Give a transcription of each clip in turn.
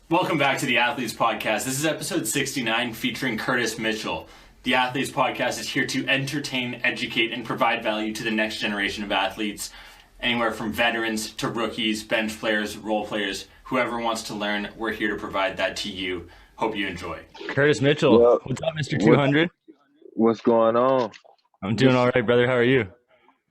Welcome back to the Athletes Podcast. This is episode 69 featuring Curtis Mitchell. The Athletes Podcast is here to entertain, educate, and provide value to the next generation of athletes, anywhere from veterans to rookies, bench players, role players, whoever wants to learn, we're here to provide that to you. Hope you enjoy. Curtis Mitchell, Yep. what's up, Mr. What 200? what's going on? I'm doing all Just right, brother. How are you?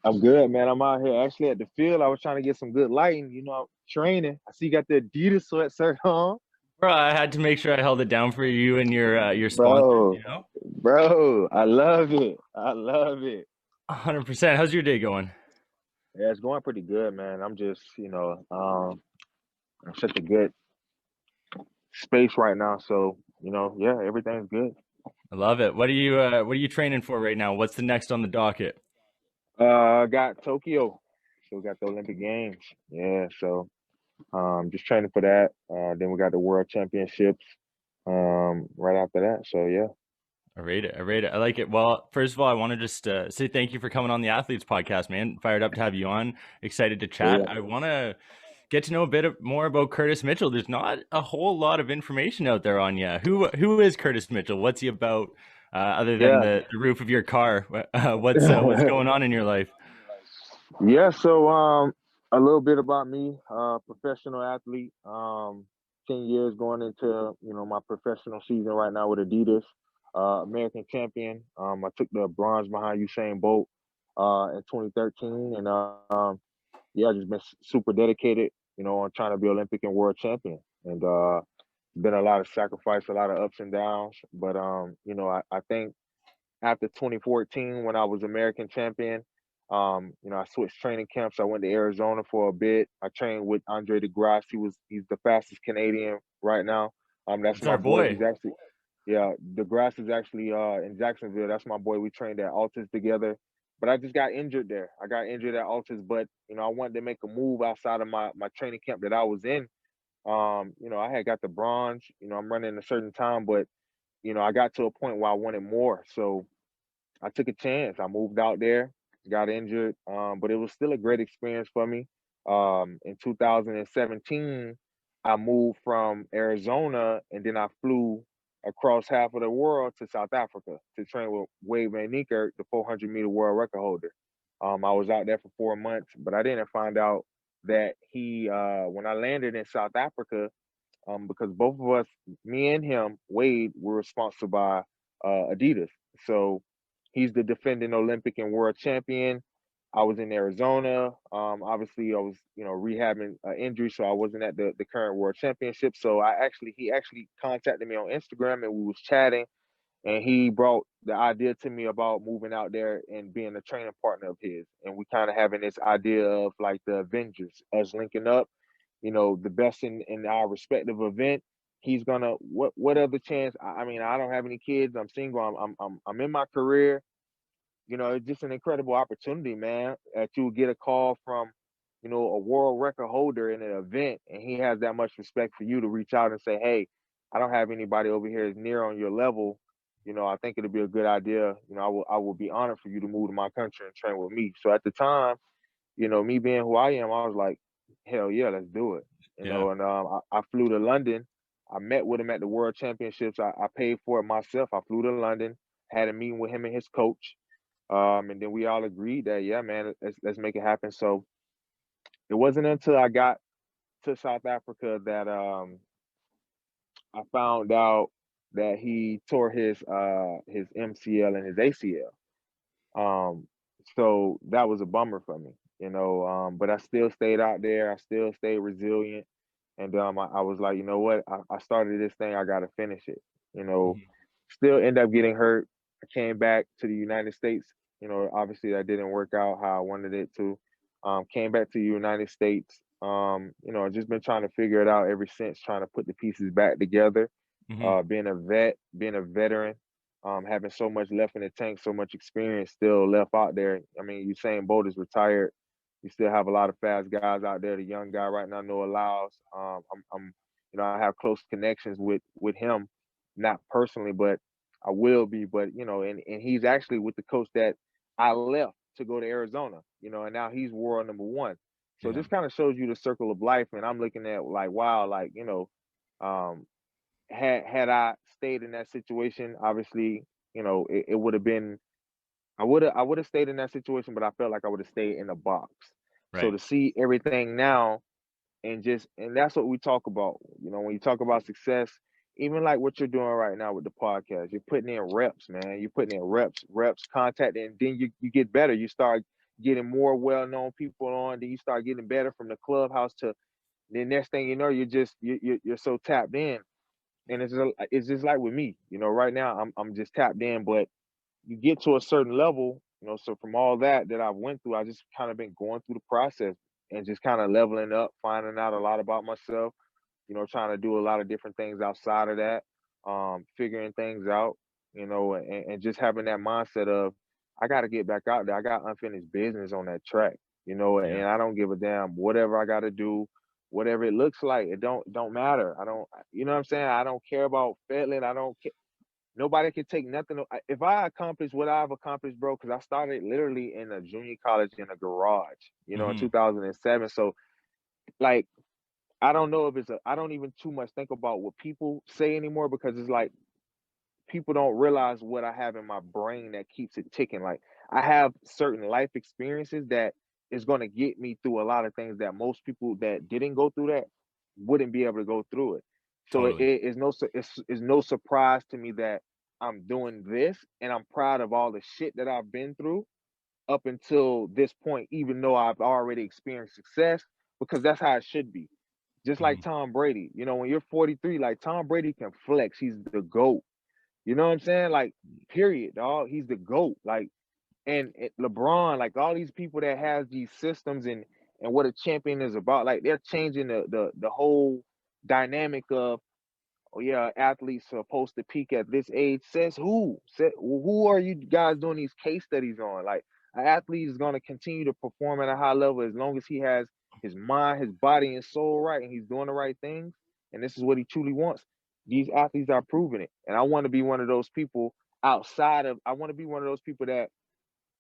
I'm good, man. I'm out here actually at the field. I was trying to get some good lighting. I'm training. I see you got the Adidas sweatshirt on. Bro, I had to make sure I held it down for you and your sponsors, Bro, bro, I love it. I love it. 100%. How's your day going? Yeah, it's going pretty good, man. I'm just, I'm such a good space right now. So, yeah, everything's good. I love it. What are you training for right now? What's the next on the docket? Got Tokyo. So we got the Olympic Games. Yeah, so just training for that. Then we got the World Championships right after that. So yeah. I rate it. I rate it. I like it. Well, first of all, I want to just say thank you for coming on the Athletes Podcast, man. Fired up to have you on. Excited to chat. Yeah. I want to get to know a bit more about Curtis Mitchell. There's not a whole lot of information out there on you. Who is Curtis Mitchell? What's he about? Other than Yeah. the roof of your car, what's going on in your life? Yeah, so a little bit about me, professional athlete. 10 years going into, my professional season right now with Adidas. American champion. I took the bronze behind Usain Bolt in 2013 and yeah, just been super dedicated, on trying to be Olympic and world champion. And been a lot of sacrifice, a lot of ups and downs, but I think after 2014 when I was American champion. I switched training camps. I went to Arizona for a bit. I trained with Andre DeGrasse. He's the fastest Canadian right now. That's It's my our boy. boy. He's actually yeah, DeGrasse is actually in Jacksonville. That's my boy. We trained at Altus together. But I just got injured there. I got injured at Altus, but I wanted to make a move outside of my training camp that I was in. I had got the bronze. I'm running a certain time, but I got to a point where I wanted more. So I took a chance. I moved out there, got injured, but it was still a great experience for me. In 2017, I moved from Arizona and then I flew across half of the world to South Africa to train with Wade Van Niekerk, the 400-meter world record holder. I was out there for 4 months, but I didn't find out that when I landed in South Africa, because both of us, me and him, Wade, were sponsored by Adidas. So he's the defending Olympic and world champion. I was in Arizona. Obviously, I was rehabbing an injury, so I wasn't at the current world championship. So he actually contacted me on Instagram, and we was chatting, and he brought the idea to me about moving out there and being a training partner of his. And we kind of having this idea of like the Avengers, us linking up, the best in our respective event. He's gonna what other chance? I mean, I don't have any kids. I'm single. I'm in my career. It's just an incredible opportunity, man. That you get a call from, a world record holder in an event, and he has that much respect for you to reach out and say, "Hey, I don't have anybody over here as near on your level. I think it'd be a good idea. I will be honored for you to move to my country and train with me." So at the time, me being who I am, I was like, hell yeah, let's do it. Yeah. And I flew to London. I met with him at the World Championships. I paid for it myself. I flew to London, had a meeting with him and his coach, and then we all agreed that yeah, man, let's make it happen. So it wasn't until I got to South Africa that I found out that he tore his MCL and his ACL. Um, so that was a bummer for me, but I still stayed out there. I still stayed resilient. And I was like, you know what? I started this thing. I got to finish it. You know, Mhm. Still end up getting hurt. I came back to the United States. Obviously that didn't work out how I wanted it to. Came back to the United States. I've just been trying to figure it out ever since, trying to put the pieces back together. Mhm. Being a vet, being a veteran, having so much left in the tank, so much experience still left out there. I mean, Usain Bolt is retired. You still have a lot of fast guys out there. The young guy right now, Noah Lyles. I have close connections with him, not personally, but I will be. But and he's actually with the coach that I left to go to Arizona. And now he's world number one. So Yeah. this kind of shows you the circle of life. And I'm looking at like, wow, like Had I stayed in that situation, obviously, it would have been. I would have stayed in that situation, but I felt like I would have stayed in the box. So Right. to see everything now, and that's what we talk about. When you talk about success, even like what you're doing right now with the podcast, you're putting in reps, man. You're putting in reps, contact, and then you get better. You start getting more well-known people on, then you start getting better from the clubhouse to the next thing you know, you're so tapped in. And it's just like with me, right now I'm just tapped in, but you get to a certain level, so from all that I've went through, I just kind of been going through the process and just kind of leveling up, finding out a lot about myself, trying to do a lot of different things outside of that, figuring things out, and just having that mindset of I got to get back out there. I got unfinished business on that track, Yeah. and I don't give a damn whatever I got to do, whatever it looks like. It don't matter. I don't, you know what I'm saying? I don't care about failing. I don't care. Nobody can take nothing. If I accomplish what I've accomplished, bro, because I started literally in a junior college in a garage, in Hmm. 2007. So, like, I don't know if I don't even too much think about what people say anymore because it's like people don't realize what I have in my brain that keeps it ticking. Like, I have certain life experiences that is going to get me through a lot of things that most people that didn't go through that wouldn't be able to go through it. So Totally. it's no surprise to me that I'm doing this, and I'm proud of all the shit that I've been through up until this point, even though I've already experienced success, because that's how it should be. Just like Hmm. Tom Brady, when you're 43, like Tom Brady can flex. He's the GOAT. You know what I'm saying? Like, period, dog. He's the GOAT. Like, and LeBron, like all these people that has these systems and what a champion is about, like they're changing the whole dynamic of, oh yeah, athletes are supposed to peak at this age. Says who? Who are you guys doing these case studies on? Like, an athlete is gonna continue to perform at a high level as long as he has his mind, his body, and soul right, and he's doing the right things, and this is what he truly wants. These athletes are proving it. And I want to be one of those people I want to be one of those people that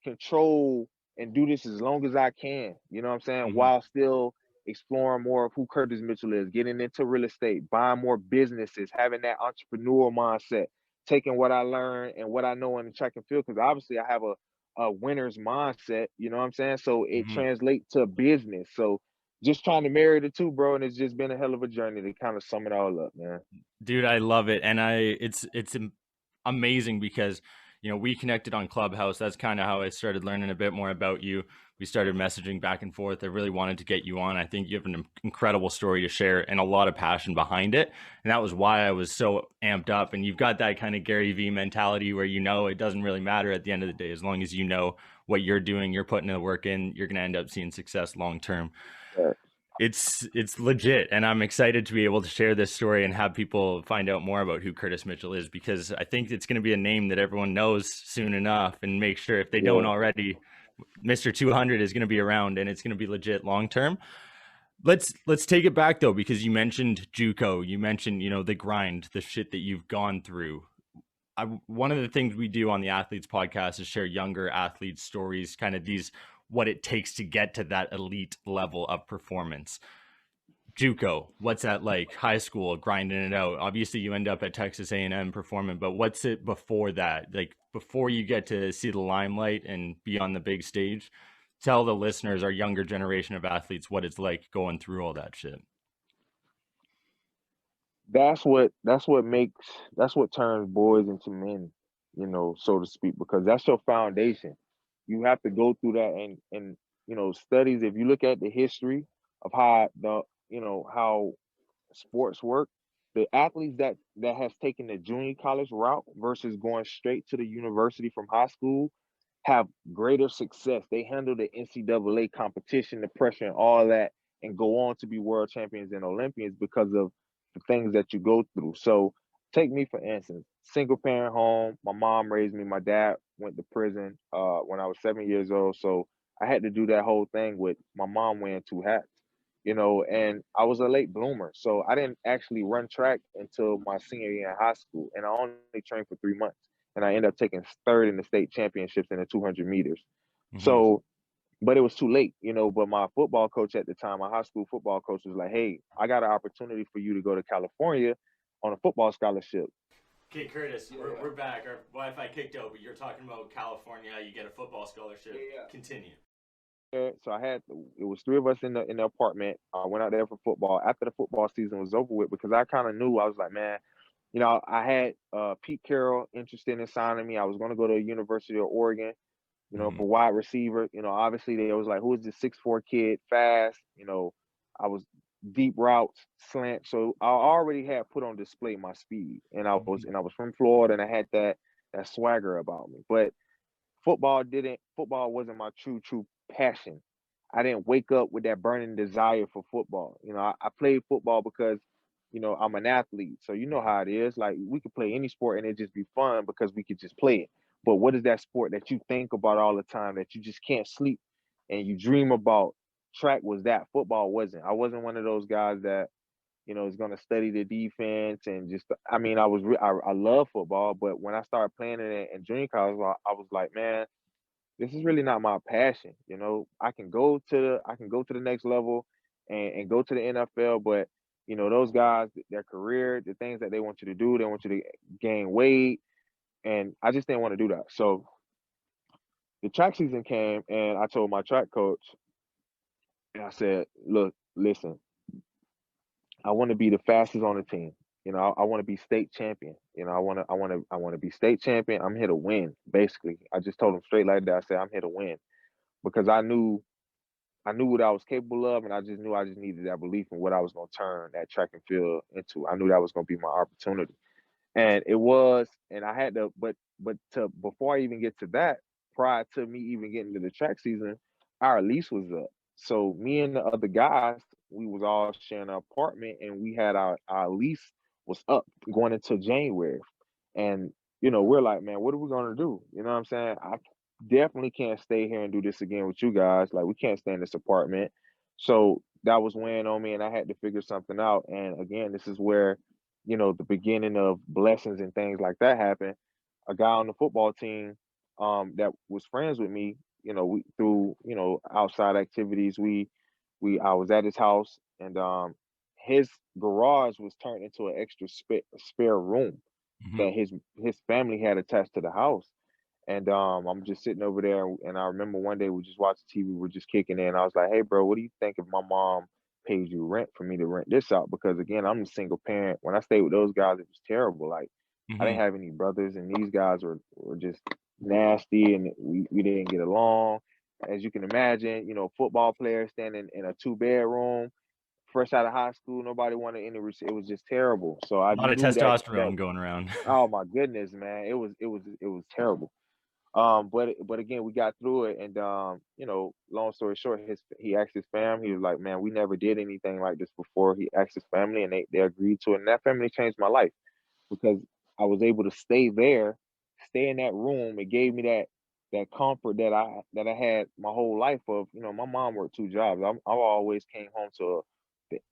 control and do this as long as I can, you know what I'm saying? Hmm. While still exploring more of who Curtis Mitchell is, getting into real estate, buying more businesses, having that entrepreneurial mindset, taking what I learned and what I know in the track and field, because obviously I have a winner's mindset, you know what I'm saying? So it Hmm. translates to business. So just trying to marry the two, bro, and it's just been a hell of a journey to kind of sum it all up, man. Dude, I love it, and it's amazing because we connected on Clubhouse. That's kind of how I started learning a bit more about you. We started messaging back and forth. I really wanted to get you on. I think you have an incredible story to share and a lot of passion behind it, and that was why I was so amped up. And you've got that kind of Gary V mentality where it doesn't really matter at the end of the day as long as you know what you're doing, you're putting the work in, you're going to end up seeing success long term. Yeah. It's legit, and I'm excited to be able to share this story and have people find out more about who Curtis Mitchell is, because I think it's going to be a name that everyone knows soon enough, and make sure if they don't Yeah. already, Mr. 200 is going to be around and it's going to be legit long term. Let's take it back though, because you mentioned JUCO, you mentioned the grind, the shit that you've gone through. One of the things we do on the Athletes podcast is share younger athletes' stories, kind of these what it takes to get to that elite level of performance. JUCO, what's that like? High school, grinding it out. Obviously, you end up at Texas A&M performing, but what's it before that? Like before you get to see the limelight and be on the big stage, tell the listeners, our younger generation of athletes, what it's like going through all that shit. That's what turns boys into men, so to speak, because that's your foundation. You have to go through that, and studies. If you look at the history of how sports work, the athletes that has taken the junior college route versus going straight to the university from high school have greater success. They handle the NCAA competition, the pressure, and all that, and go on to be world champions and Olympians because of the things that you go through. So, take me for instance, single parent home. My mom raised me. My dad went to prison when I was 7 years old. So I had to do that whole thing with my mom wearing two hats. And I was a late bloomer. So I didn't actually run track until my senior year in high school. And I only trained for 3 months. And I ended up taking third in the state championships in the 200 meters. Mm-hmm. So but it was too late, but my football coach at the time, my high school football coach, was like, hey, I got an opportunity for you to go to California on a football scholarship. Okay, Curtis, we're back. Our Wi-Fi kicked out, but you're talking about California. You get a football scholarship. Continue. So it was three of us in the apartment. I went out there for football. After the football season was over with, because I kind of knew, I was like, man, I had Pete Carroll interested in signing me. I was going to go to the University of Oregon, for wide receiver. Obviously they was like, who is this 6'4" kid, fast? I was deep routes, slant. So I already had put on display my speed, and I was from Florida, and I had that swagger about me. But football wasn't my true passion. I didn't wake up with that burning desire for football. I played football because, I'm an athlete. So you know how it is. Like, we could play any sport and it just be fun because we could just play it. But what is that sport that you think about all the time, that you just can't sleep and you dream about? Track was that. Football wasn't. I wasn't one of those guys that, is going to study the defense and just, I love football, but when I started playing it in junior college, I was like, man, this is really not my passion. I can go to the next level and go to the NFL, but those guys, their career, the things that they want you to do, they want you to gain weight, and I just didn't want to do that. So the track season came, and I told my track coach, and I said, look, listen, I want to be the fastest on the team. I want to be state champion. I want to be state champion. I'm here to win. Basically, I just told him straight like that. I said, I'm here to win, because I knew what I was capable of, and I just knew I just needed that belief in what I was going to turn that track and field into. I knew that was going to be my opportunity, and it was. And I had to, before I even get to that, prior to me even getting to the track season, our lease was up. So me and the other guys, we was all sharing an apartment, and we had our lease was up going into January, and we're like, man, what are we gonna do? You know what I'm saying? I definitely can't stay here and do this again with you guys. Like, we can't stay in this apartment. So that was weighing on me, and I had to figure something out. And again, this is where, the beginning of blessings and things like that happened. A guy on the football team, that was friends with me, we through, outside activities, I was at his house, and his garage was turned into an extra spare room that his family had attached to the house. And I'm just sitting over there, and I remember one day we just watched TV, we were just kicking in. I was like, hey, bro, what do you think if my mom pays you rent for me to rent this out? Because again, I'm a single parent. When I stayed with those guys, it was terrible. Like, I didn't have any brothers, and these guys were just nasty, and we didn't get along. As you can imagine, football players standing in a 2-bedroom, fresh out of high school, nobody wanted any. It was just terrible. So I A lot of knew that. testosterone going around. Oh my goodness, man, it was terrible. But again, we got through it, and long story short, he asked his family. He was like, "Man, we never did anything like this before." He asked his family, and they agreed to it. And that family changed my life, because I was able to stay there, stay in that room. It gave me that comfort that I had my whole life of. My mom worked 2 jobs. I always came home to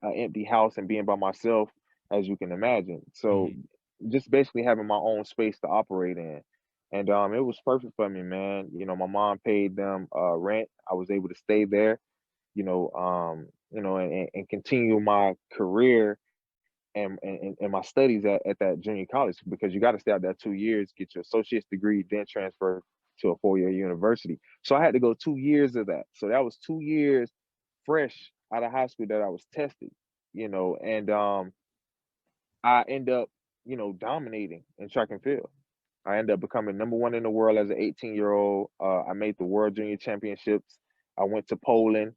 an empty house and being by myself, as you can imagine. So just basically having my own space to operate in. And it was perfect for me, man. My mom paid them rent. I was able to stay there, and continue my career and my studies at that junior college, because you got to stay out there 2 years, get your associate's degree, then transfer to a 4-year university. So I had to go 2 years of that. So that was 2 years fresh out of high school that I was tested, and I end up, dominating in track and field. I ended up becoming number one in the world as an 18-year-old. I made the World Junior Championships. I went to Poland.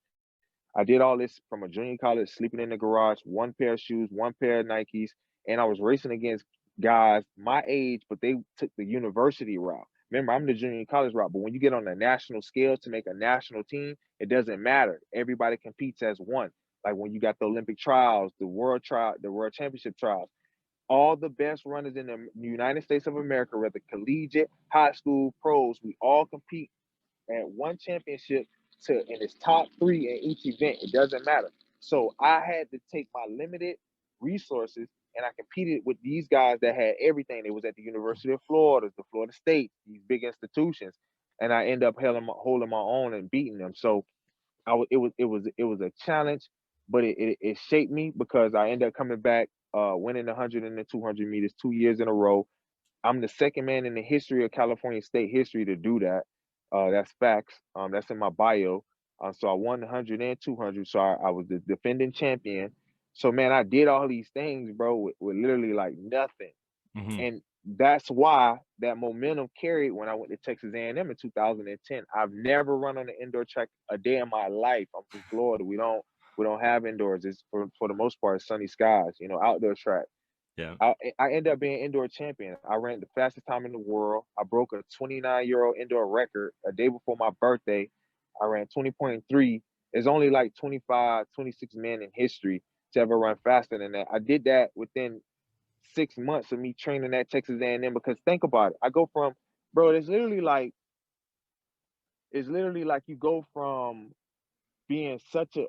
I did all this from a junior college, sleeping in the garage, one pair of shoes, one pair of Nikes, and I was racing against guys my age, but they took the university route. Remember, I'm the junior college route, but when you get on the national scale to make a national team, it doesn't matter. Everybody competes as one. Like when you got the Olympic trials, the world championship trials, all the best runners in the United States of America, whether collegiate, high school, pros, we all compete at one championship and it's top 3 in each event. It doesn't matter. So I had to take my limited resources, and I competed with these guys that had everything. They was at the University of Florida, the Florida State, these big institutions. and I end up holding my own and beating them. So it was a challenge, but it shaped me because I ended up coming back, winning the 100 and the 200 meters 2 years in a row. I'm the second man in the history of California state history to do that. That's facts. That's in my bio. So I won the 100 and 200. So I was the defending champion. So man, I did all these things, bro, with literally like nothing. Mm-hmm. And that's why that momentum carried when I went to Texas A&M in 2010. I've never run on the indoor track a day in my life. I'm from Florida. We don't have indoors. It's for the most part sunny skies. Outdoor track. Yeah. I ended up being indoor champion. I ran the fastest time in the world. I broke a 29-year-old indoor record a day before my birthday. I ran 20.3. There's only like 25, 26 men in history to ever run faster than that. I did that within 6 months of me training at Texas A&M, because think about it. I go from, bro, it's literally like you go from being such a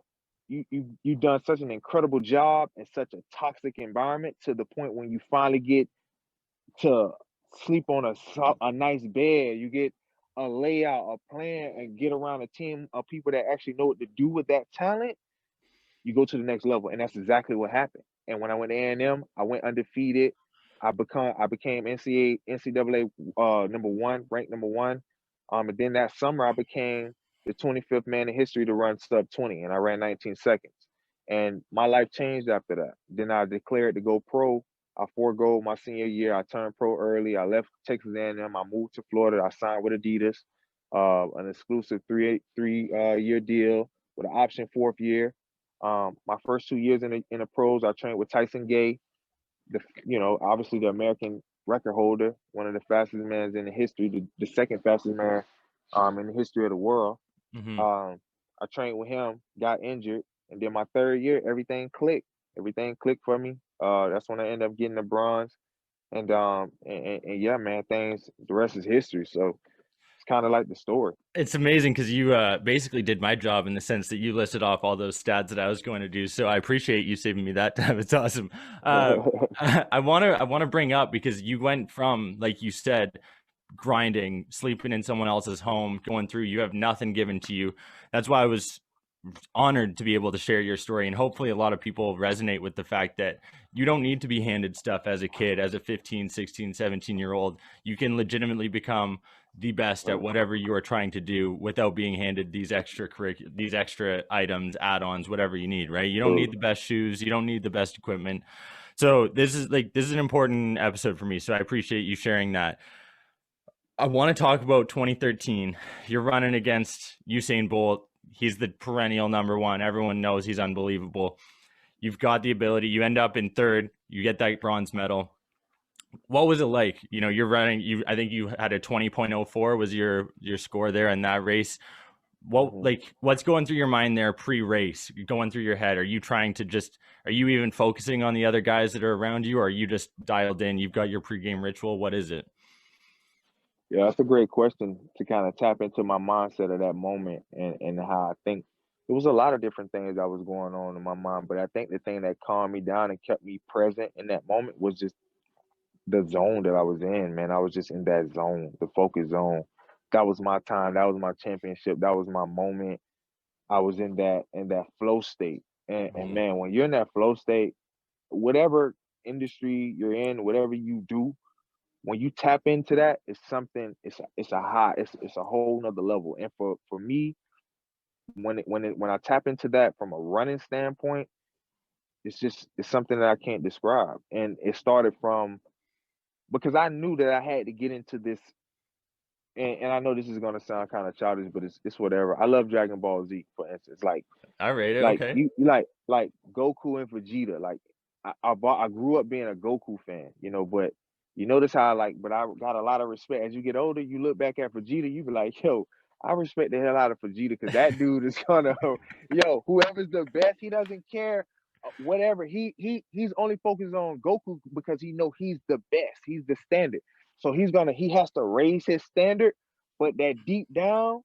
you done such an incredible job in such a toxic environment to the point when you finally get to sleep on a nice bed, you get a layout, a plan, and get around a team of people that actually know what to do with that talent. You go to the next level, and that's exactly what happened. And when I went to A&M, I went undefeated. I became NCAA number one, ranked number one. And then that summer I became the 25th man in history to run sub 20, and I ran 19 seconds. And my life changed after that. Then I declared to go pro. I forego my senior year. I turned pro early. I left Texas A&M. I moved to Florida. I signed with Adidas, an exclusive three year deal with an option fourth year. My first 2 years in the pros, I trained with Tyson Gay, obviously the American record holder, one of the fastest men in the history, the second fastest man in the history of the world. Mm-hmm. I trained with him, got injured, and then my third year, everything clicked. Everything clicked for me. That's when I ended up getting the bronze, and yeah, man, the rest is history. So it's kind of like the story. It's amazing because you basically did my job in the sense that you listed off all those stats that I was going to do. So I appreciate you saving me that time. It's awesome. I want to bring up, because you went from, like you said, grinding, sleeping in someone else's home, going through, you have nothing given to you. That's why I was honored to be able to share your story, and hopefully a lot of people resonate with the fact that you don't need to be handed stuff as a kid, as a 15, 16, 17-year-old. You can legitimately become the best at whatever you are trying to do without being handed these extra items, add-ons, whatever you need, right? You don't need the best shoes, you don't need the best equipment. So this is an important episode for me, so I appreciate you sharing that. I want to talk about 2013. You're running against Usain Bolt. He's the perennial number one. Everyone knows he's unbelievable. You've got the ability. You end up in third. You get that bronze medal. What was it like? You're running. I think you had a 20.04 was your score there in that race. What's going through your mind there pre-race? Going through your head? Are you even focusing on the other guys that are around you, or are you just dialed in? You've got your pre-game ritual. What is it? Yeah, that's a great question to kind of tap into my mindset of that moment, and how I think there was a lot of different things that was going on in my mind. But I think the thing that calmed me down and kept me present in that moment was just the zone that I was in, man. I was just in that zone, the focus zone. That was my time. That was my championship. That was my moment. I was in that flow state. And man, when you're in that flow state, whatever industry you're in, whatever you do, when you tap into that, it's something. It's a high. It's a whole nother level. And for me, when I tap into that from a running standpoint, it's something that I can't describe. And it started from, because I knew that I had to get into this. And I know this is gonna sound kind of childish, but it's whatever. I love Dragon Ball Z, for instance. I rate it. Like Okay. you like Goku and Vegeta. Like I grew up being a Goku fan, but you notice how but I got a lot of respect. As you get older, you look back at Vegeta, you be like, yo, I respect the hell out of Vegeta, because that dude is gonna, whoever's the best, he doesn't care. Whatever he's only focused on Goku because he know he's the best. He's the standard. So he has to raise his standard, but that deep down,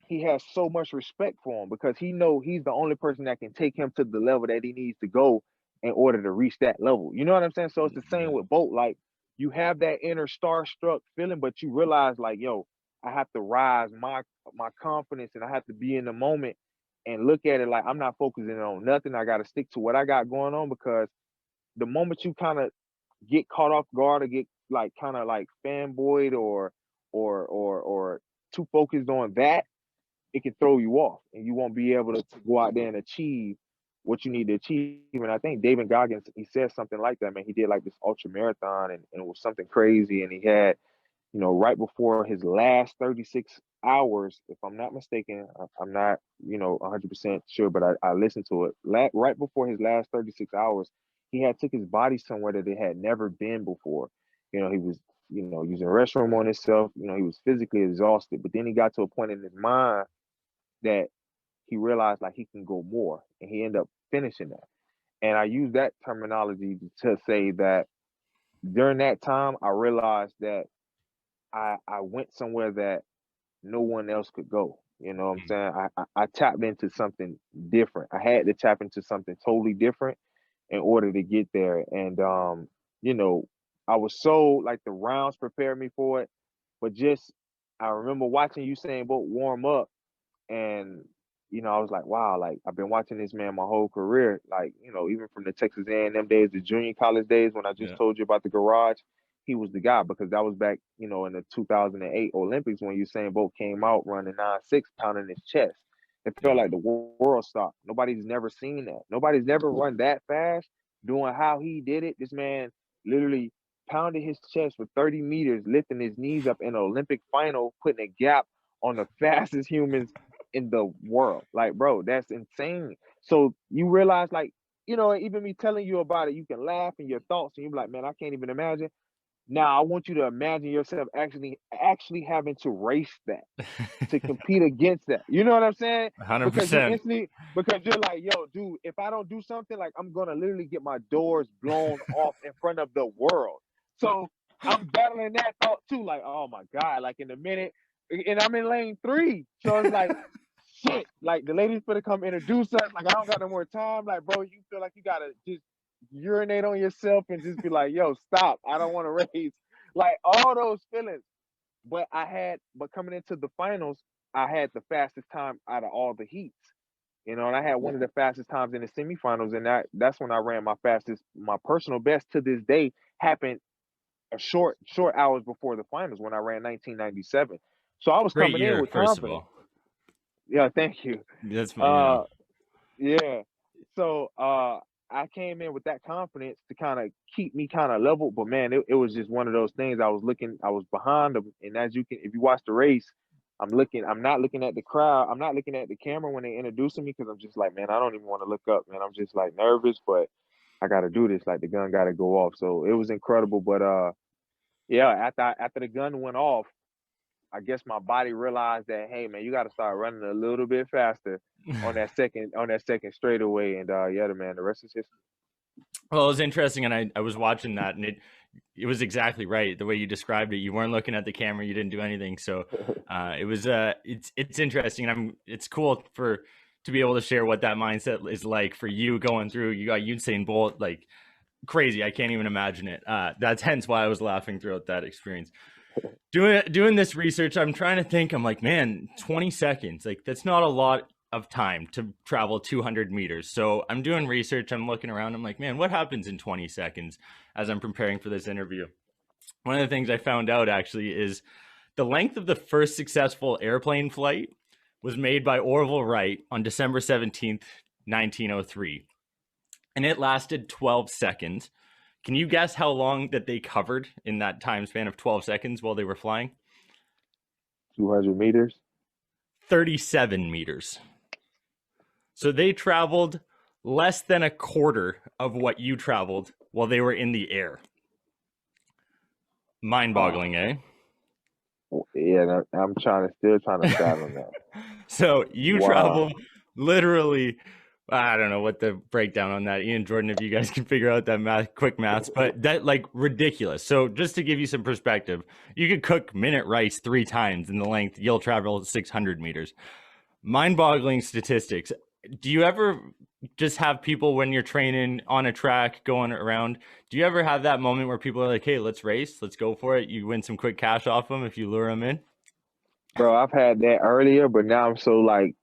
he has so much respect for him because he know he's the only person that can take him to the level that he needs to go in order to reach that level. You know what I'm saying? So it's the same with Bolt. Like, you have that inner starstruck feeling, but you realize, like, yo, I have to rise my confidence, and I have to be in the moment and look at it like I'm not focusing on nothing. I got to stick to what I got going on, because the moment you kind of get caught off guard or get like kind of like fanboyed or too focused on that, it can throw you off and you won't be able to go out there and achieve what you need to achieve. And I think David Goggins, he said something like that, man. He did like this ultra marathon, and it was something crazy. And he had, right before his last 36 hours, if I'm not mistaken, I'm not, 100% sure, but I listened to it. Right before his last 36 hours, he had took his body somewhere that it had never been before. He was, using a restroom on himself. He was physically exhausted, but then he got to a point in his mind that he realized like he can go more, and he ended up finishing that. And I use that terminology to say that during that time, I realized that I went somewhere that no one else could go. You know what I'm saying? I tapped into something different. I had to tap into something totally different in order to get there. And I was so like the rounds prepared me for it, but just I remember watching Usain Bolt warm up, and I was like, wow, like I've been watching this man my whole career, like even from the Texas A&M days, the junior college days when I just told you about the garage. He was the guy, because that was back in the 2008 Olympics when Usain Bolt came out running 9.6, pounding his chest. It felt like the world stopped. Nobody's never seen that. Nobody's never run that fast doing how he did it. This man literally pounded his chest for 30 meters, lifting his knees up in an Olympic final, putting a gap on the fastest humans in the world. Like, bro, that's insane. So you realize, like, even me telling you about it, you can laugh in your thoughts, and you're like, man, I can't even imagine. Now I want you to imagine yourself actually having to race that, to compete against that. You know what I'm saying? Because 100%. because you're like, yo, dude, if I don't do something, like I'm gonna literally get my doors blown off in front of the world. So I'm battling that thought too, like, oh my God, like in a minute, and I'm in lane 3. So it's like, shit, like the ladies gonna come introduce us. Like I don't got no more time. Like, bro, you feel like you gotta just urinate on yourself and just be like, yo, stop. I don't want to race. Like all those feelings. But coming into the finals, I had the fastest time out of all the heats. And I had one of the fastest times in the semifinals, and that's when I ran my personal best to this day happened a short hours before the finals when I ran 1997. So I was Great coming in year, with first of confidence. all. Yeah, thank you. That's Uh yeah. So I came in with that confidence to kind of keep me kind of level. But man, it was just one of those things. I was behind them. And as you can, if you watch the race, I'm not looking at the crowd. I'm not looking at the camera when they introducing me, because I'm just like, man, I don't even want to look up, man. I'm just like nervous, but I got to do this. Like the gun got to go off. So it was incredible. But yeah, after the gun went off, I guess my body realized that, hey man, you got to start running a little bit faster on that second straightaway, and yeah, the rest is history. Well, it was interesting, and I was watching that, and it was exactly right the way you described it. You weren't looking at the camera, you didn't do anything, so it was it's interesting, and it's cool to be able to share what that mindset is like for you going through. You got Usain Bolt, like crazy. I can't even imagine it. That's hence why I was laughing throughout that experience. Doing this research, I'm trying to think. I'm like, man, 20 seconds, like that's not a lot of time to travel 200 meters. So I'm doing research. I'm looking around. I'm like, man, what happens in 20 seconds as I'm preparing for this interview? One of the things I found out actually is the length of the first successful airplane flight was made by Orville Wright on December 17th, 1903. And it lasted 12 seconds. Can you guess how long that they covered in that time span of 12 seconds while they were flying? 200 meters. 37 meters. So they traveled less than a quarter of what you traveled while they were in the air. Mind-boggling, eh? Yeah, I'm still trying to fathom that. So you travel literally, I don't know what the breakdown on that. Ian, Jordan, if you guys can figure out that quick maths, but that like ridiculous. So just to give you some perspective, you could cook minute rice 3 times in the length you'll travel 600 meters. Mind-boggling statistics. Do you ever just have people when you're training on a track going around, do you ever have that moment where people are like, hey, let's race, let's go for it? You win some quick cash off them if you lure them in? Bro, I've had that earlier, but now I'm so like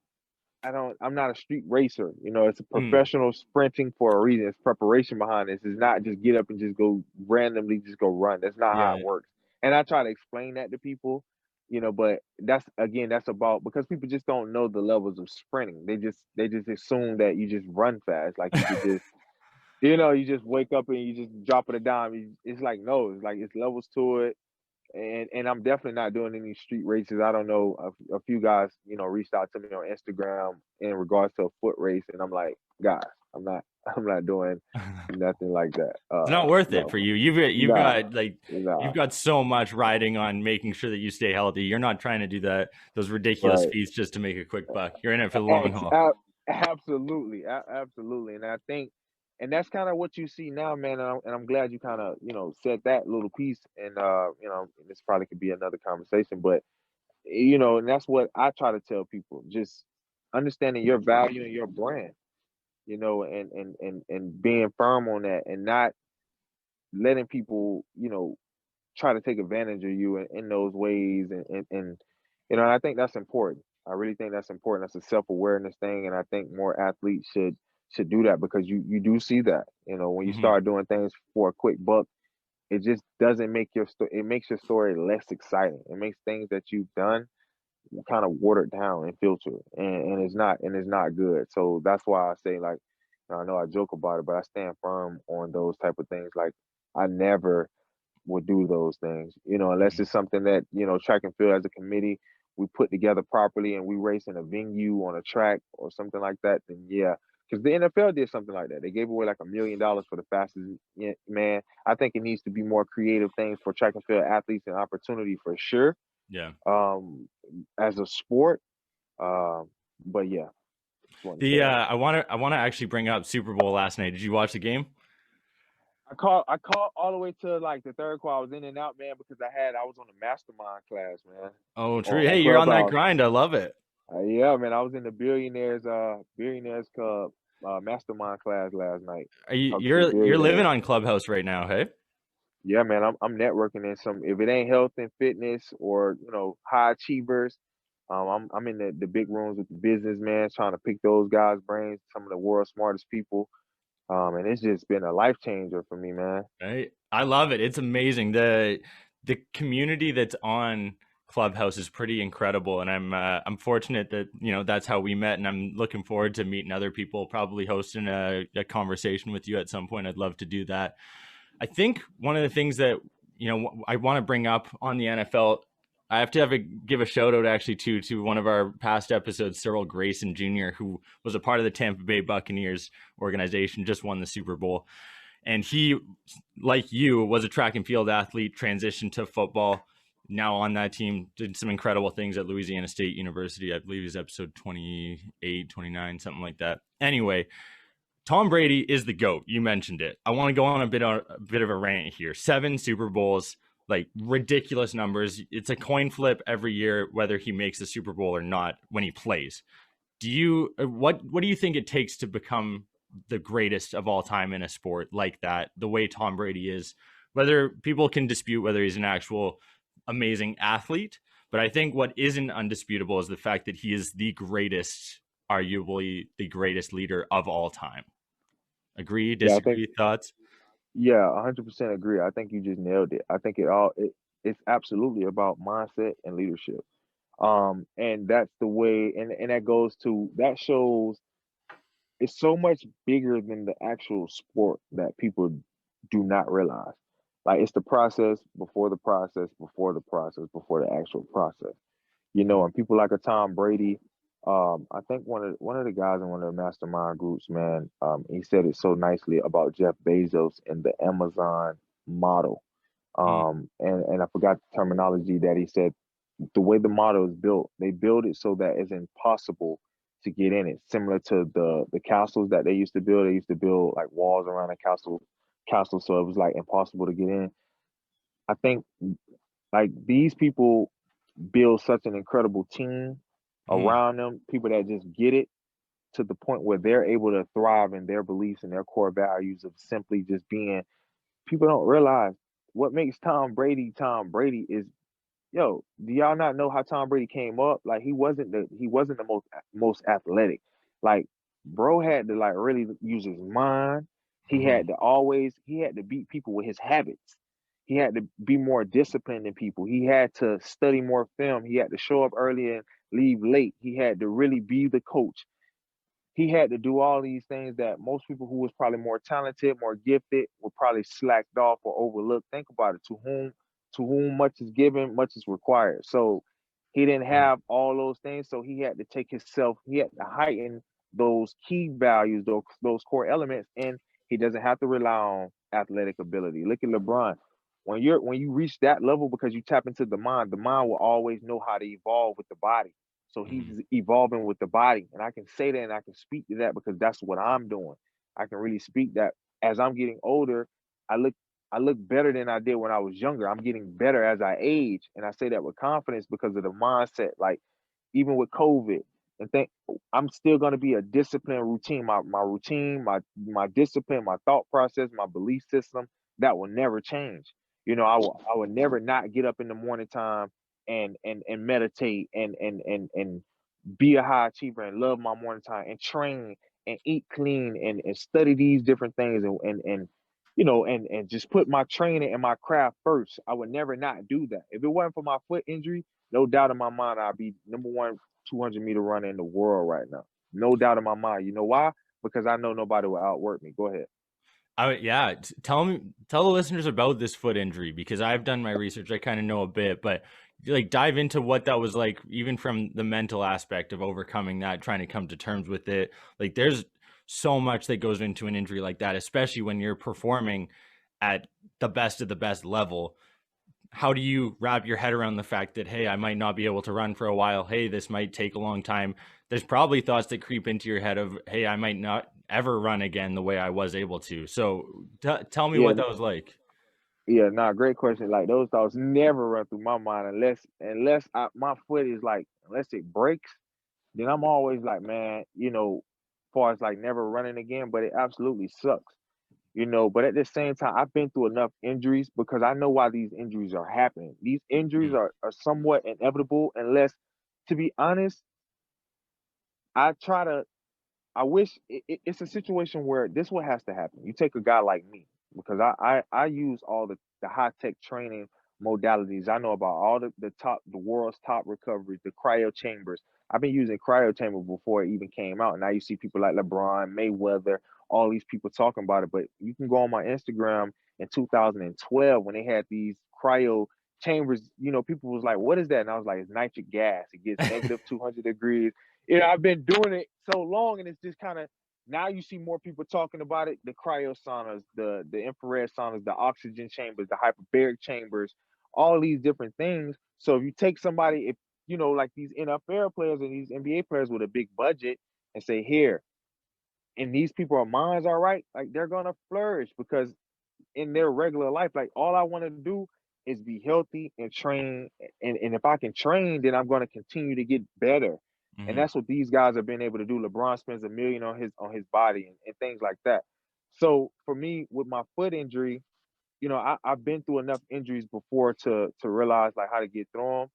I'm not a street racer. You know, it's a Mm, professional sprinting for a reason. It's preparation behind this. It's not just get up and just go randomly just go run. That's not how it yeah. works. And I try to explain that to people, but that's about because people just don't know the levels of sprinting. They just assume that you just run fast. Like you could just you just wake up and you just drop it a dime. It's like no, it's like it's levels to it and I'm definitely not doing any street races. I don't know a few guys, reached out to me on Instagram in regards to a foot race, and I'm like, guys, I'm not, I'm not doing nothing like that. It's not worth it No, for you. You've nah, got like nah, you've got so much riding on making sure that you stay healthy. You're not trying to do those ridiculous right. feats just to make a quick buck. You're in it for the long Ex- haul. a- Absolutely, absolutely, and I think, and that's kind of what you see now, man. And I'm glad you kind of, said that little piece, and this probably could be another conversation, but and that's what I try to tell people. Just understanding your value and your brand, and being firm on that and not letting people, try to take advantage of you in those ways and I think that's important. I really think that's important. That's a self-awareness thing and I think more athletes should do that because you do see that, when you Hmm. start doing things for a quick buck, it just doesn't make it makes your story less exciting. It makes things that you've done kind of watered down and filtered and it's not good. So that's why I say like I know I joke about it, but I stand firm on those type of things. Like I never would do those things, unless it's something that, track and field as a committee we put together properly and we race in a venue on a track or something like that, then yeah. Because the NFL did something like that. They gave away like $1 million for the fastest man. I think it needs to be more creative things for track and field athletes and opportunity for sure. Yeah. Um, as a sport, um, but yeah, just wanted to say The that. I want to actually bring up Super Bowl last night. Did you watch the game? I called all the way to like the third quarter. I was in and out, man, because I was on the mastermind class, man, Oh, on, true. on Hey, you're on that Clubhouse. grind. I love it. Yeah, man, I was in the billionaires club mastermind class last night. Are you Talking to the you're living billionaires. on Clubhouse right now, hey? Yeah, man, I'm networking in some. If it ain't health and fitness or high achievers, I'm in the big rooms with the businessmen trying to pick those guys' brains. Some of the world's smartest people. And it's just been a life changer for me, man. Right? I love it. It's amazing. The community that's on Clubhouse is pretty incredible, and I'm fortunate that that's how we met, and I'm looking forward to meeting other people. Probably hosting a conversation with you at some point. I'd love to do that. I think one of the things that I want to bring up on the NFL, I have to give a shout out actually to one of our past episodes, Cyril Grayson Jr., who was a part of the Tampa Bay Buccaneers organization, just won the Super Bowl. And he, like you, was a track and field athlete, transitioned to football. Now on that team, did some incredible things at Louisiana State University. I believe he's episode 28, 29, something like that. Anyway, Tom Brady is the GOAT. You mentioned it. I want to go on a bit of a rant here. 7 Super Bowls, like ridiculous numbers. It's a coin flip every year whether he makes the Super Bowl or not when he plays. What do you think it takes to become the greatest of all time in a sport like that, the way Tom Brady is? Whether people can dispute whether he's an actual amazing athlete, but I think what isn't undisputable is the fact that he is the greatest, arguably the greatest leader of all time. Agree, Yeah, I think disagree, thoughts? yeah, 100% agree. I think you just nailed it. I think it's absolutely about mindset and leadership. And that's the way, and that shows it's so much bigger than the actual sport that people do not realize. Like it's the process before the process before the process before the actual process. And people like a Tom Brady. I think one of the guys in one of the mastermind groups, man, he said it so nicely about Jeff Bezos and the Amazon model. Mm, And I forgot the terminology that he said. The way the model is built, they build it so that it's impossible to get in it. Similar to the castles that they used to build. They used to build like walls around a castle, so it was like impossible to get in. I think like these people build such an incredible team mm, around them, people that just get it to the point where they're able to thrive in their beliefs and their core values of simply just being. People don't realize what makes Tom Brady is Yo, do y'all not know how Tom Brady came up? Like he wasn't the most athletic. Like bro had to like really use his mind. Hmm. He had to beat people with his habits. He had to be more disciplined than people. He had to study more film. He had to show up early and leave late. He had to really be the coach. He had to do all these things that most people who was probably more talented, more gifted, were probably slacked off or overlooked. Think about it. To whom much is given, much is required. So he didn't have all those things. So he had to take himself, he had to heighten those key values, those core elements, and he doesn't have to rely on athletic ability. Look at LeBron. When you reach that level because you tap into the mind will always know how to evolve with the body. So Hmm. he's evolving with the body. And I can say that and I can speak to that because that's what I'm doing. I can really speak that as I'm getting older, I look I look better than I did when I was younger. I'm getting better as I age. And I say that with confidence because of the mindset. Like even with COVID, and think I'm still gonna be a disciplined routine. My routine, my discipline, my thought process, my belief system, that will never change. I will never not get up in the morning time and meditate and be a high achiever and love my morning time and train and eat clean and study these different things and just put my training and my craft first. I would never not do that. If it wasn't for my foot injury, no doubt in my mind I'd be number one 200-meter runner in the world right now. No doubt in my mind. You know why? Because I know nobody will outwork me. Go ahead. Yeah, tell the listeners about this foot injury because I've done my research. I kind of know a bit, but like dive into what that was like, even from the mental aspect of overcoming that, trying to come to terms with it. Like, there's so much that goes into an injury like that, especially when you're performing at the best of the best level. How do you wrap your head around the fact that, hey, I might not be able to run for a while? Hey, this might take a long time. There's probably thoughts that creep into your head of, hey, I might not ever run again the way I was able to. So tell me Yeah, what that was like. yeah, nah, great question. Like those thoughts never run through my mind unless my foot is like unless it breaks, then I'm always like, man, far as like never running again, but it absolutely sucks. But at the same time, I've been through enough injuries because I know why these injuries are happening. These injuries Mm, are somewhat inevitable unless, to be honest, I try to I wish it's a situation where this what has to happen. You take a guy like me because I use all the high tech training modalities. I know about all the world's top recoveries, the cryo chambers. I've been using cryo chamber before it even came out. Now you see people like LeBron, Mayweather, all these people talking about it. But you can go on my Instagram in 2012 when they had these cryo chambers. People was like, "What is that?" And I was like, "It's nitric gas. It gets negative 200 degrees." I've been doing it so long, and it's just kind of now you see more people talking about it. The cryo saunas, the infrared saunas, the oxygen chambers, the hyperbaric chambers, all these different things. So if you take somebody, if like these NFL players and these NBA players with a big budget, and say here, and these people are minds all right, like they're gonna flourish because in their regular life, like all I want to do is be healthy and train. And if I can train, then I'm going to continue to get better. And hmm. that's what these guys have been able to do. LeBron spends $1 million on his body and things like that. So for me, with my foot injury, I've been through enough injuries before to realize like how to get through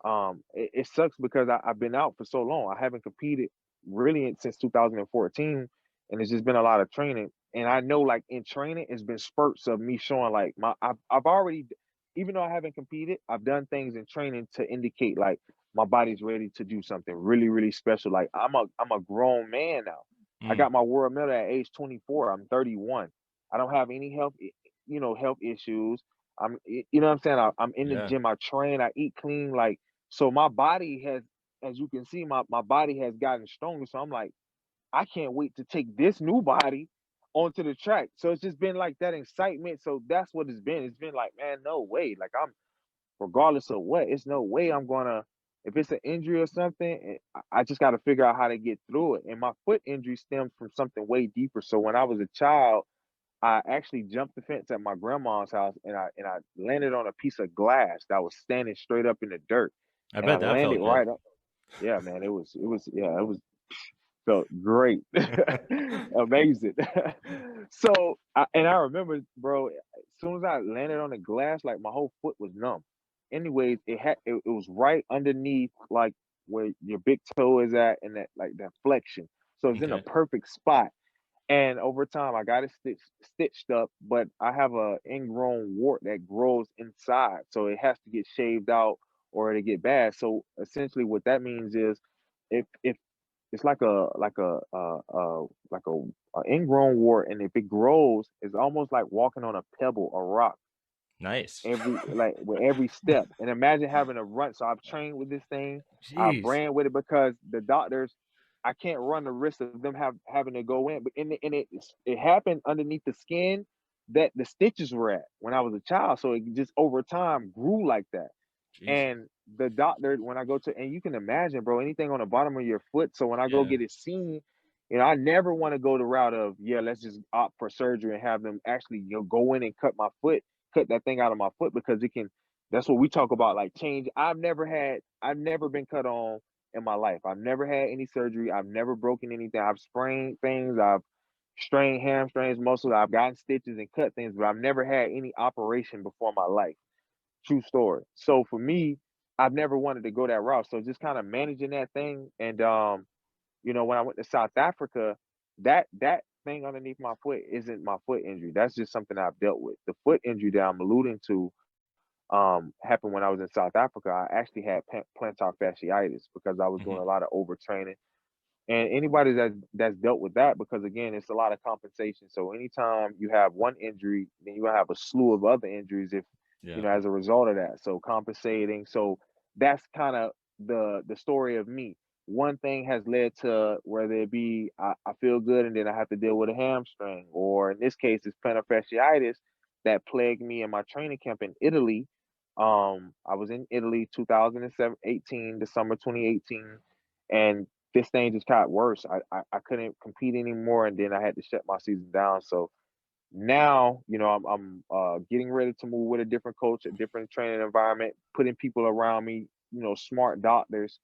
them. It sucks because I've been out for so long. I haven't competed really since 2014, and it's just been a lot of training. And I know like in training, it's been spurts of me showing like I've already, even though I haven't competed, I've done things in training to indicate like my body's ready to do something really really special. Like I'm a grown man now. I Mm, got my world medal at age 24. I'm 31. I don't have any health issues. You know what I'm saying? I'm in the yeah. gym. I train. I eat clean. Like, so my body has, as you can see, my body has gotten stronger. So I'm like, I can't wait to take this new body onto the track. So it's just been like that excitement. So that's what it's been. It's been like, man, no way. Like regardless of what, it's no way I'm gonna. If it's an injury or something, I just got to figure out how to get through it. And my foot injury stems from something way deeper. So when I was a child, I actually jumped the fence at my grandma's house and I landed on a piece of glass that was standing straight up in the dirt. I And I bet that landed felt good. right up. Yeah, man, it was felt great. Amazing. And I remember, bro, as soon as I landed on the glass, like my whole foot was numb. anyways, it was right underneath like where your big toe is at, and that flexion. So it's in a Okay. perfect spot. And over time, I got it stitched up, but I have a ingrown wart that grows inside, so it has to get shaved out or it'll get bad. So essentially, what that means is, if it's like a ingrown wart, and if it grows, it's almost like walking on a pebble, a rock, Nice. with every step. And imagine having to run. So I've trained with this thing. I've Jeez. ran with it because the doctors, I can't run the risk of them having to go in. But it happened underneath the skin that the stitches were at when I was a child. So it just over time grew like that. Jesus. And the doctor, when I go to, and you can imagine, bro, anything on the bottom of your foot. So when I go Yeah. get it seen, I never want to go the route of, yeah, let's just opt for surgery and have them actually, go in and cut that thing out of my foot, because that's what we talk about, like change. I've never been cut on in my life. I've never had any surgery. I've never broken anything. I've sprained things. I've strained hamstrings, muscles. I've gotten stitches and cut things, but I've never had any operation before in my life. True story. So for me, I've never wanted to go that route. So just kind of managing that thing. And when I went to South Africa, that thing underneath my foot isn't my foot injury. That's just something I've dealt with. The foot injury that I'm alluding to happened when I was in South Africa. I actually had plantar fasciitis because I was doing Hmm. a lot of overtraining. And anybody that's dealt with that, because again, it's a lot of compensation. So anytime you have one injury, then you're gonna have a slew of other injuries if Yeah. as a result of that. So compensating. So that's kind of the story of me. One thing has led to whether it be I feel good and then I have to deal with a hamstring, or in this case, it's plantar fasciitis that plagued me in my training camp in Italy. I was in Italy 2018, the summer 2018, and this thing just got worse. I couldn't compete anymore, and then I had to shut my season down. So now, I'm getting ready to move with a different coach, a different training environment, putting people around me, smart doctors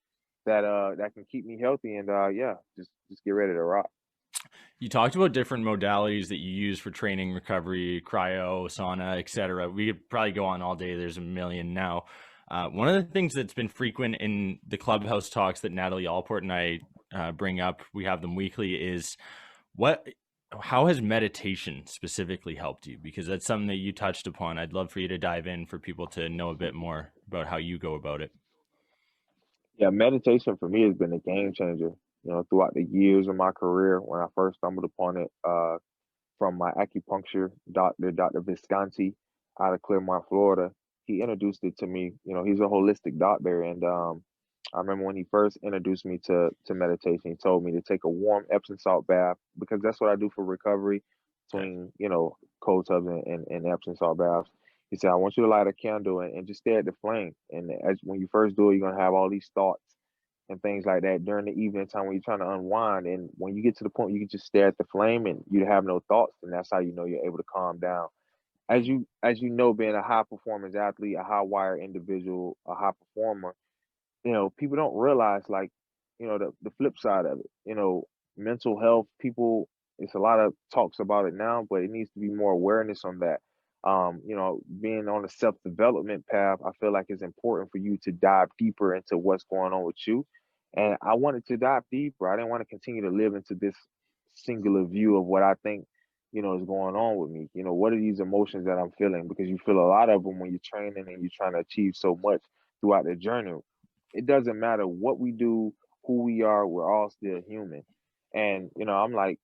that can keep me healthy, and yeah, just get ready to rock. You talked about different modalities that you use for training, recovery, cryo, sauna, etc. We could probably go on all day. There's a million now. One of the things that's been frequent in the Clubhouse talks that Natalie Allport and I bring up, we have them weekly, is what, how has meditation specifically helped you? Because that's something that you touched upon. I'd love for you to dive in for people to know a bit more about how you go about it. Yeah, meditation for me has been a game changer. Throughout the years of my career, when I first stumbled upon it, from my acupuncture doctor, Dr. Visconti, out of Clearmont, Florida. He introduced it to me. He's a holistic doctor, and I remember when he first introduced me to meditation. He told me to take a warm Epsom salt bath, because that's what I do for recovery, Okay. between cold tubs and Epsom salt baths. He said, I want you to light a candle and just stare at the flame. And when you first do it, you're gonna have all these thoughts and things like that during the evening time when you're trying to unwind. And when you get to the point you can just stare at the flame and you have no thoughts, and that's how you know you're able to calm down. Mm. Being a high performance athlete, a high wire individual, a high performer, people don't realize, like, the flip side of it. Mental health, people, it's a lot of talks about it now, but it needs to be more awareness on that. Being on a self-development path, I feel like it's important for you to dive deeper into what's going on with you. And I wanted to dive deeper. I didn't want to continue to live into this singular view of what I think, is going on with me. What are these emotions that I'm feeling? Because you feel a lot of them when you're training and you're trying to achieve so much throughout the journey. It doesn't matter what we do, who we are, we're all still human. And, I'm like,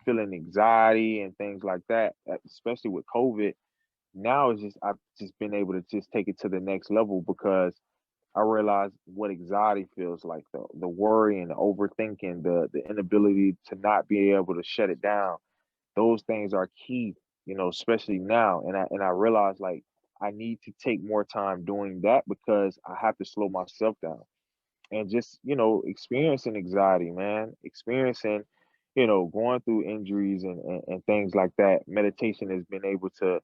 feeling anxiety and things like that, especially with COVID. Now it's just, I've just been able to just take it to the next level, because I realize what anxiety feels like, the worry and the overthinking, the inability to not be able to shut it down. Those things are key, especially now. And I realize, like, I need to take more time doing that, because I have to slow myself down. And just, experiencing anxiety, man, experiencing, going through injuries and things like that. Meditation has been able to,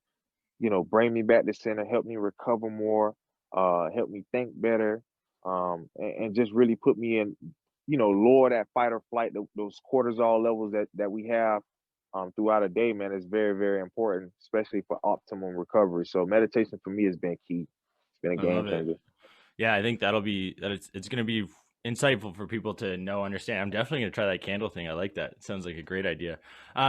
bring me back to center, help me recover more, help me think better, and just really put me in, lower that fight or flight, those cortisol levels that we have throughout a day, man, is very, very important, especially for optimum recovery. So meditation for me has been key. It's been a I game love it. changer. Yeah, I think it's going to be insightful for people to know, understand. I'm definitely going to try that candle thing. I like that. It sounds like a great idea.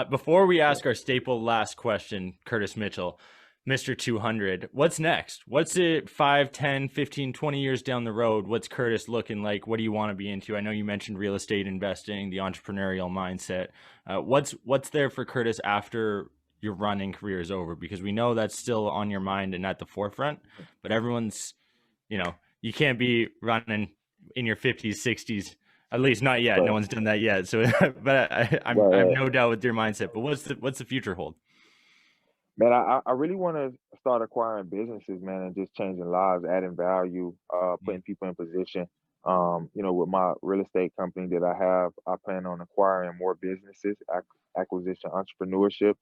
Before we ask our staple last question, Curtis Mitchell, Mr. 200, what's next? What's it 5, 10, 15, 20 years down the road? What's Curtis looking like? What do you want to be into? I know you mentioned real estate investing, the entrepreneurial mindset. What's there for Curtis after your running career is over? Because we know that's still on your mind and at the forefront, but everyone's, you can't be running in your 50s, 60s, at least not yet. Right. No one's done that yet. So, but I have no doubt with your mindset. But what's the future hold? Man, I really want to start acquiring businesses, man, and just changing lives, adding value, putting people in position. With my real estate company that I have, I plan on acquiring more businesses, acquisition, entrepreneurship,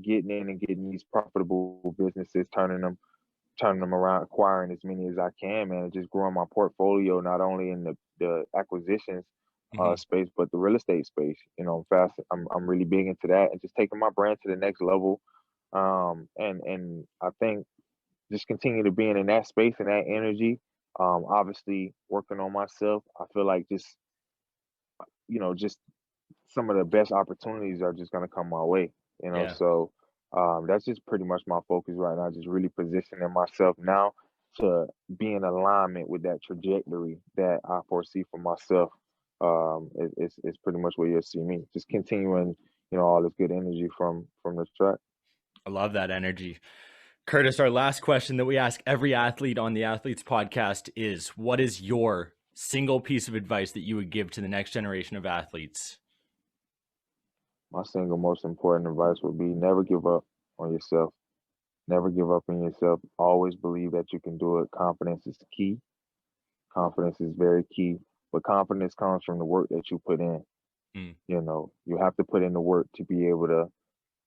getting in and getting these profitable businesses, turning them around, acquiring as many as I can, man, and just growing my portfolio, not only in the acquisitions space, but the real estate space. I'm really big into that, and just taking my brand to the next level. And I think just continue to being in that space and that energy. Obviously working on myself. I feel like just some of the best opportunities are just gonna come my way. Yeah. So that's just pretty much my focus right now. Just really positioning myself now to be in alignment with that trajectory that I foresee for myself. It's pretty much where you'll see me. Just continuing, all this good energy from the track. I love that energy. Curtis, our last question that we ask every athlete on the Athletes podcast is, what is your single piece of advice that you would give to the next generation of athletes? My single most important advice would be never give up on yourself. Never give up on yourself. Always believe that you can do it. Confidence is key. Confidence is very key. But confidence comes from the work that you put in. You have to put in the work to be able to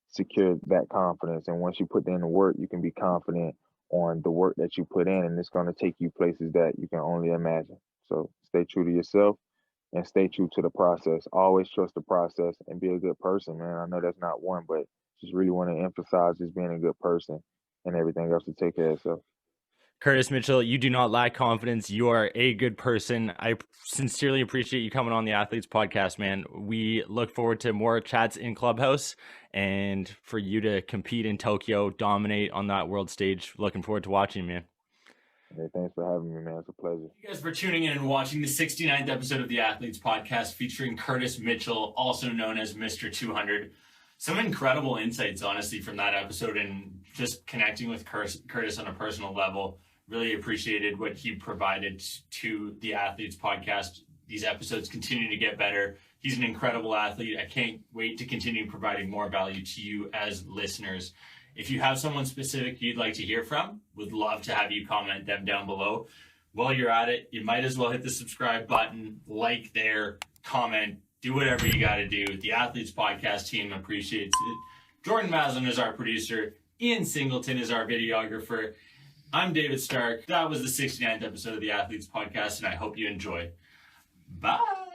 secure that confidence. And once you put in the work, you can be confident on the work that you put in, and it's going to take you places that you can only imagine. So stay true to yourself and stay true to the process. Always trust the process and be a good person, man. I know that's not one, but just really want to emphasize just being a good person and everything else to take care of yourself. Curtis Mitchell, you do not lack confidence. You are a good person. I sincerely appreciate you coming on the Athletes podcast, man. We look forward to more chats in Clubhouse and for you to compete in Tokyo, dominate on that world stage. Looking forward to watching, man. Hey, thanks for having me, man. It's a pleasure. Thank you guys for tuning in and watching the 69th episode of the Athletes podcast featuring Curtis Mitchell, also known as Mr. 200. Some incredible insights, honestly, from that episode, and just connecting with Curtis on a personal level. Really appreciated what he provided to the Athletes podcast. These episodes continue to get better. He's an incredible athlete. I can't wait to continue providing more value to you as listeners. If you have someone specific you'd like to hear from, would love to have you comment them down below. While you're at it, you might as well hit the subscribe button, like there, comment, do whatever you got to do. The Athletes podcast team appreciates it. Jordan Maslin is our producer. Ian Singleton is our videographer. I'm David Stark. That was the 69th episode of the Athletes podcast, and I hope you enjoyed. Bye.